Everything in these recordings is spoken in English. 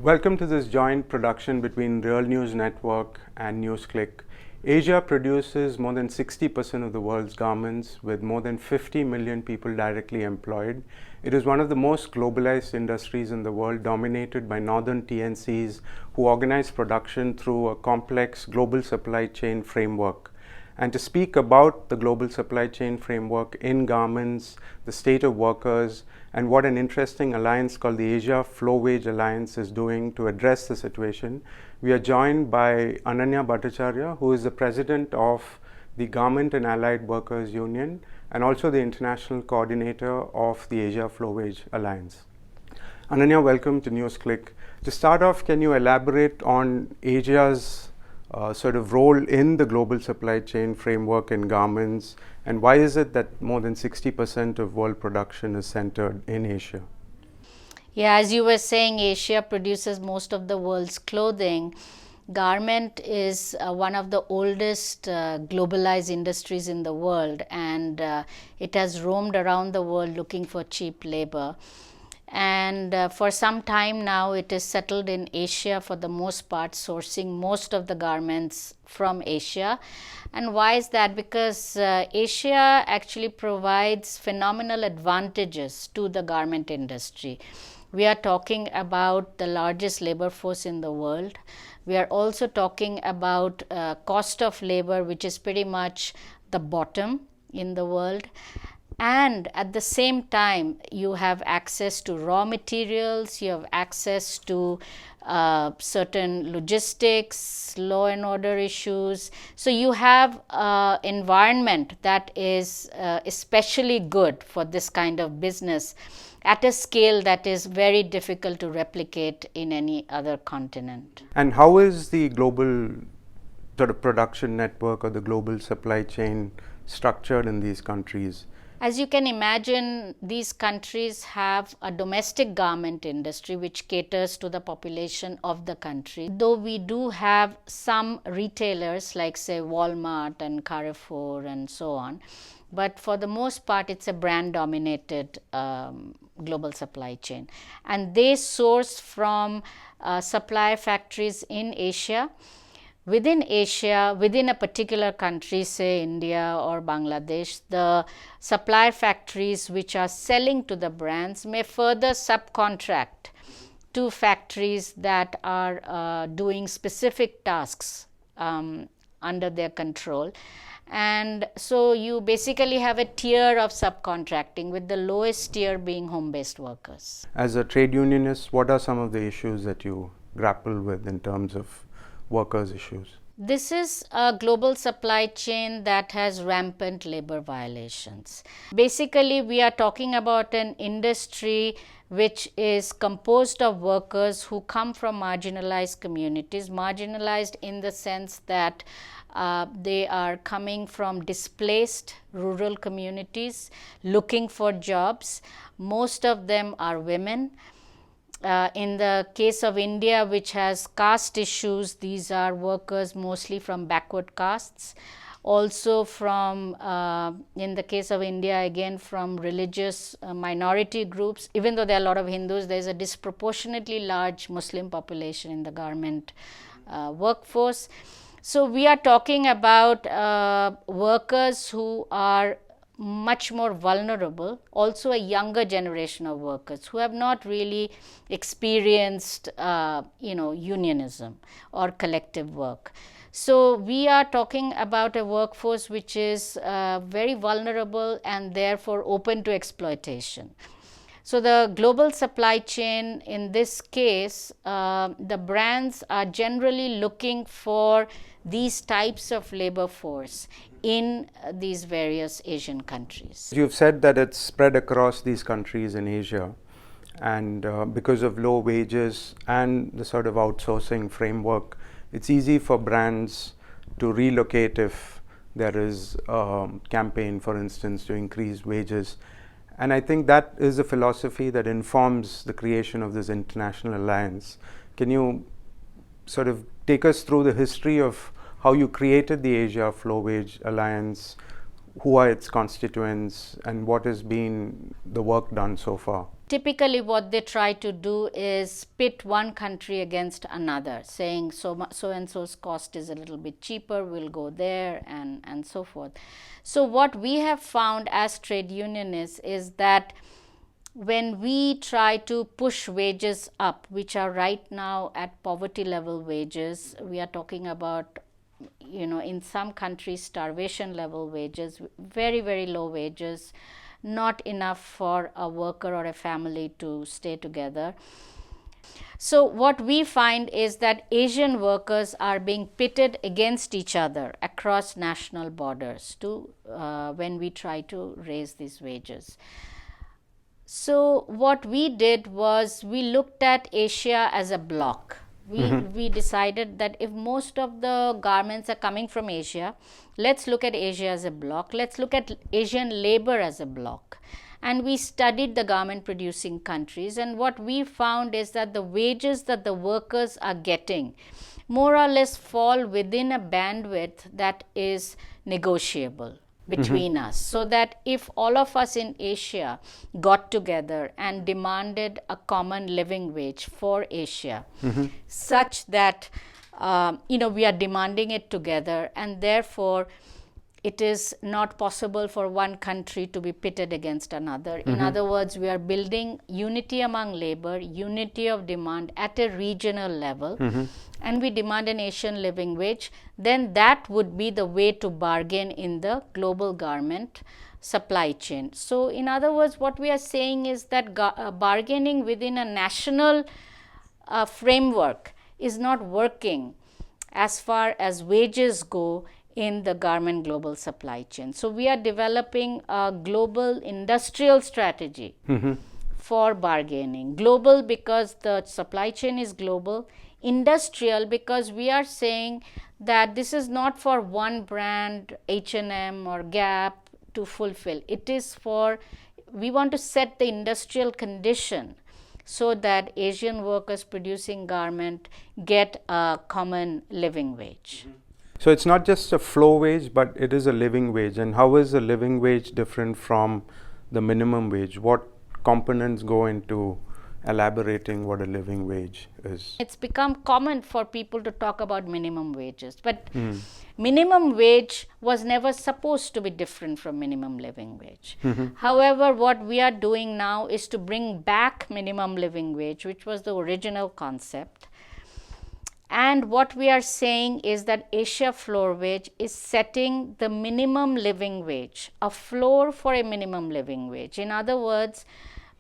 Welcome to this joint production between Real News Network and NewsClick. Asia produces more than 60% of the world's garments, with more than 50 million people directly employed. It is one of the most globalized industries in the world, dominated by northern TNCs who organize production through a complex global supply chain framework. And to speak about the global supply chain framework in garments, the state of workers, and what an interesting alliance called the Asia Flow Wage Alliance is doing to address the situation, we are joined by Anannya Bhattacharjee, who is the president of the Garment and Allied Workers Union and also the international coordinator of the Asia Flow Wage Alliance. Anannya, welcome to NewsClick. To start off, can you elaborate on Asia's sort of role in the global supply chain framework in garments, and why is it that more than 60% of world production is centered in Asia? Yeah, as you were saying, Asia produces most of the world's clothing. Garment is one of the oldest globalized industries in the world, and it has roamed around the world looking for cheap labor. And for some time now, it is settled in Asia for the most part, sourcing most of the garments from Asia. And why is that? Because Asia actually provides phenomenal advantages to the garment industry. We are talking about the largest labor force in the world. We are also talking about cost of labor, which is pretty much the bottom in the world. And at the same time, you have access to raw materials, you have access to certain logistics, law and order issues. So you have an environment that is especially good for this kind of business at a scale that is very difficult to replicate in any other continent. And how is the global sort of production network or the global supply chain structured in these countries? As you can imagine, these countries have a domestic garment industry which caters to the population of the country. Though we do have some retailers like, say, Walmart and Carrefour and so on, but for the most part, it's a brand-dominated global supply chain. And they source from supply factories in Asia. Within Asia, within a particular country, say India or Bangladesh, the supply factories which are selling to the brands may further subcontract to factories that are doing specific tasks under their control. And so you basically have a tier of subcontracting, with the lowest tier being home-based workers. As a trade unionist, what are some of the issues that you grapple with in terms of workers' issues? This is a global supply chain that has rampant labor violations. Basically, we are talking about an industry which is composed of workers who come from marginalized communities, marginalized in the sense that they are coming from displaced rural communities looking for jobs. Most of them are women. In the case of India, which has caste issues, these are workers mostly from backward castes. Also from, in the case of India, again from religious minority groups. Even though there are a lot of Hindus, there is a disproportionately large Muslim population in the garment workforce. So we are talking about workers who are much more vulnerable, also a younger generation of workers who have not really experienced unionism or collective work. So we are talking about a workforce which is very vulnerable and therefore open to exploitation. So the global supply chain, in this case, the brands are generally looking for these types of labor force in these various Asian countries. You've said that it's spread across these countries in Asia, and because of low wages and the sort of outsourcing framework, it's easy for brands to relocate if there is a campaign, for instance, to increase wages. And I think that is a philosophy that informs the creation of this international alliance. Can you sort of take us through the history of how you created the Asia Flow Wage Alliance, who are its constituents, and what has been the work done so far? typically what they try to do is pit one country against another, saying so and so's cost is a little bit cheaper, we'll go there, and so forth. So what we have found as trade unionists is that when we try to push wages up, which are right now at poverty level wages, we are talking about, in some countries starvation level wages, very, very low wages, not enough for a worker or a family to stay together. So what we find is that Asian workers are being pitted against each other across national borders when we try to raise these wages. So what we did was we looked at Asia as a block. We decided that if most of the garments are coming from Asia, let's look at Asia as a block. Let's look at Asian labor as a block. And we studied the garment producing countries, and what we found is that the wages that the workers are getting more or less fall within a bandwidth that is negotiable between us, so that if all of us in Asia got together and demanded a common living wage for Asia, such that we are demanding it together, and therefore it is not possible for one country to be pitted against another. In other words, we are building unity among labor, unity of demand at a regional level, and we demand an Asian living wage, then that would be the way to bargain in the global garment supply chain. So in other words, what we are saying is that bargaining within a national framework is not working as far as wages go in the garment global supply chain. So we are developing a global industrial strategy for bargaining. Global because the supply chain is global. Industrial because we are saying that this is not for one brand, H&M or Gap, to fulfill. It is we want to set the industrial condition so that Asian workers producing garment get a common living wage. So it's not just a floor wage, but it is a living wage. And how is a living wage different from the minimum wage? What components go into elaborating what a living wage is? It's become common for people to talk about minimum wages, but minimum wage was never supposed to be different from minimum living wage. However, what we are doing now is to bring back minimum living wage, which was the original concept. And what we are saying is that Asia floor wage is setting the minimum living wage, a floor for a minimum living wage. In other words,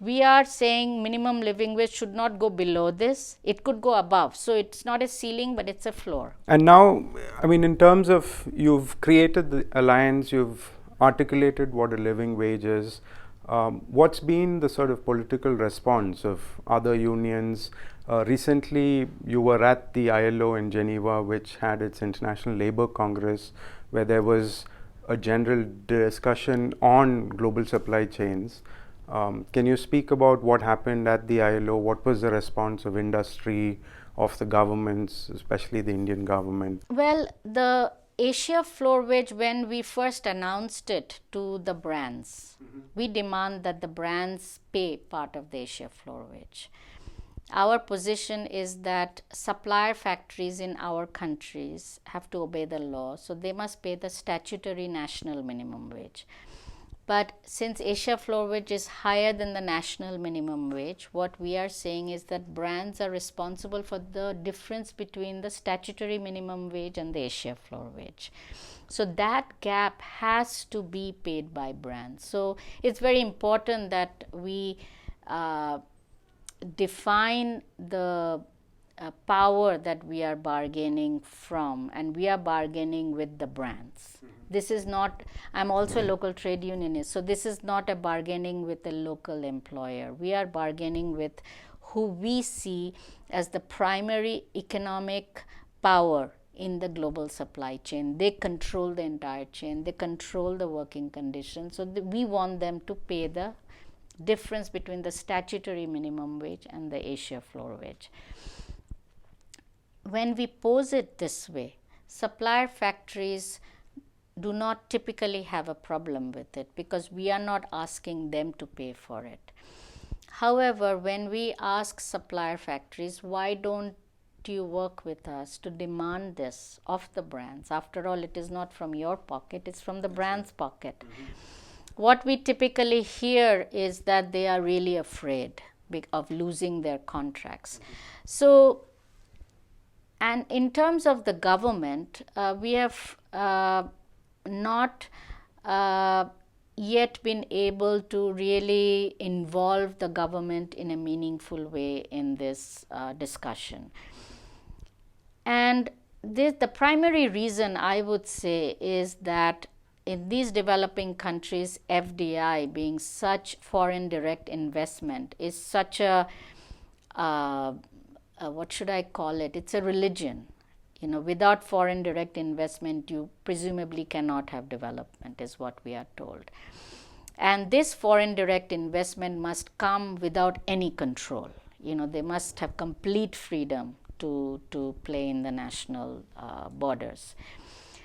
we are saying minimum living wage should not go below this, it could go above. So it's not a ceiling, but it's a floor. And now, in terms of, you've created the alliance, you've articulated what a living wage is. What's been the sort of political response of other unions? Recently, you were at the ILO in Geneva, which had its International Labour Congress, where there was a general discussion on global supply chains. Can you speak about what happened at the ILO? What was the response of industry, of the governments, especially the Indian government? Well, the Asia floor wage, when we first announced it to the brands, we demand that the brands pay part of the Asia floor wage. Our position is that supplier factories in our countries have to obey the law, so they must pay the statutory national minimum wage. But since Asia floor wage is higher than the national minimum wage, what we are saying is that brands are responsible for the difference between the statutory minimum wage and the Asia floor wage. So that gap has to be paid by brands. So it's very important that we define the power that we are bargaining from, and we are bargaining with the brands. This is not, I'm also a local trade unionist, so this is not a bargaining with a local employer. We are bargaining with who we see as the primary economic power in the global supply chain. They control the entire chain, they control the working conditions, so we want them to pay the difference between the statutory minimum wage and the Asia floor wage. When we pose it this way, supplier factories do not typically have a problem with it because we are not asking them to pay for it. However, when we ask supplier factories, why don't you work with us to demand this of the brands? After all, it is not from your pocket, it's from the brand's pocket. What we typically hear is that they are really afraid of losing their contracts. So, and in terms of the government, we have not yet been able to really involve the government in a meaningful way in this discussion. And the primary reason, I would say, is that in these developing countries, FDI, being such foreign direct investment, is such a what should I call it? It's a religion. Without foreign direct investment, you presumably cannot have development, is what we are told. And this foreign direct investment must come without any control. They must have complete freedom to play in the national borders.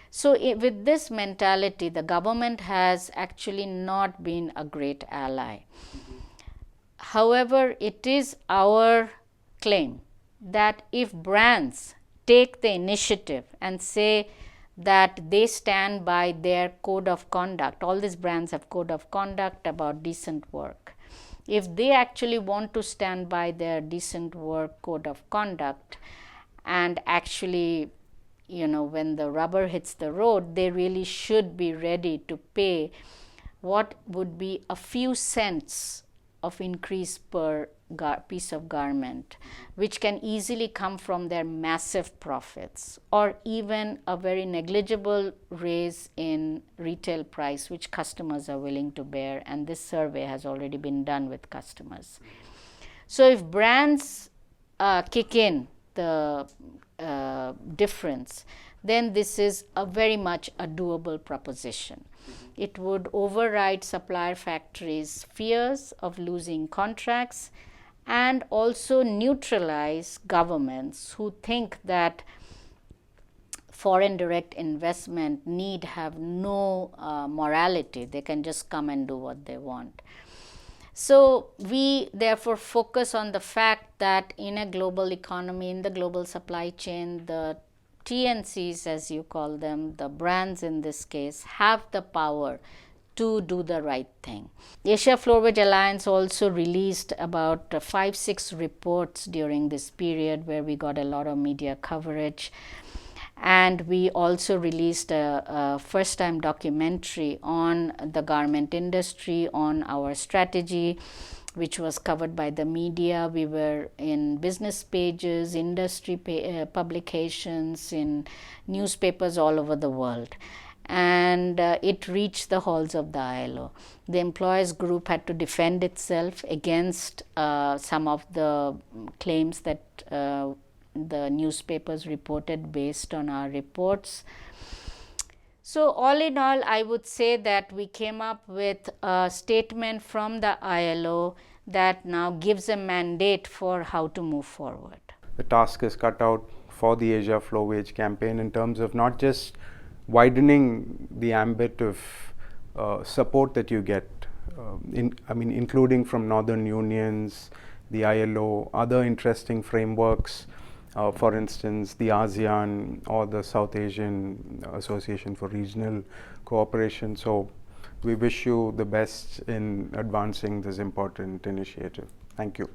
So with this mentality, the government has actually not been a great ally. However, it is our claim that if brands take the initiative and say that they stand by their code of conduct, all these brands have code of conduct about decent work. If they actually want to stand by their decent work code of conduct and actually, when the rubber hits the road, they really should be ready to pay what would be a few cents of increase per piece of garment, which can easily come from their massive profits, or even a very negligible raise in retail price, which customers are willing to bear. And this survey has already been done with customers. So if brands kick in the difference, then this is a very much a doable proposition. It would override supplier factories' fears of losing contracts and also neutralize governments who think that foreign direct investment need have no morality. They can just come and do what they want. So we therefore focus on the fact that in a global economy, in the global supply chain, the TNCs, as you call them, the brands in this case, have the power to do the right thing. Asia Floorwedge Alliance also released about 5-6 reports during this period where we got a lot of media coverage. And we also released a first-time documentary on the garment industry, on our strategy, which was covered by the media. We were in business pages, industry publications, in newspapers all over the world. And it reached the halls of the ILO. The employers group had to defend itself against some of the claims that the newspapers reported based on our reports. So all in all, I would say that we came up with a statement from the ILO that now gives a mandate for how to move forward. The task is cut out for the Asia Floorwedge campaign in terms of not just widening the ambit of support that you get, including from northern unions, the ILO, other interesting frameworks, for instance, the ASEAN or the South Asian Association for Regional Cooperation. So we wish you the best in advancing this important initiative. Thank you.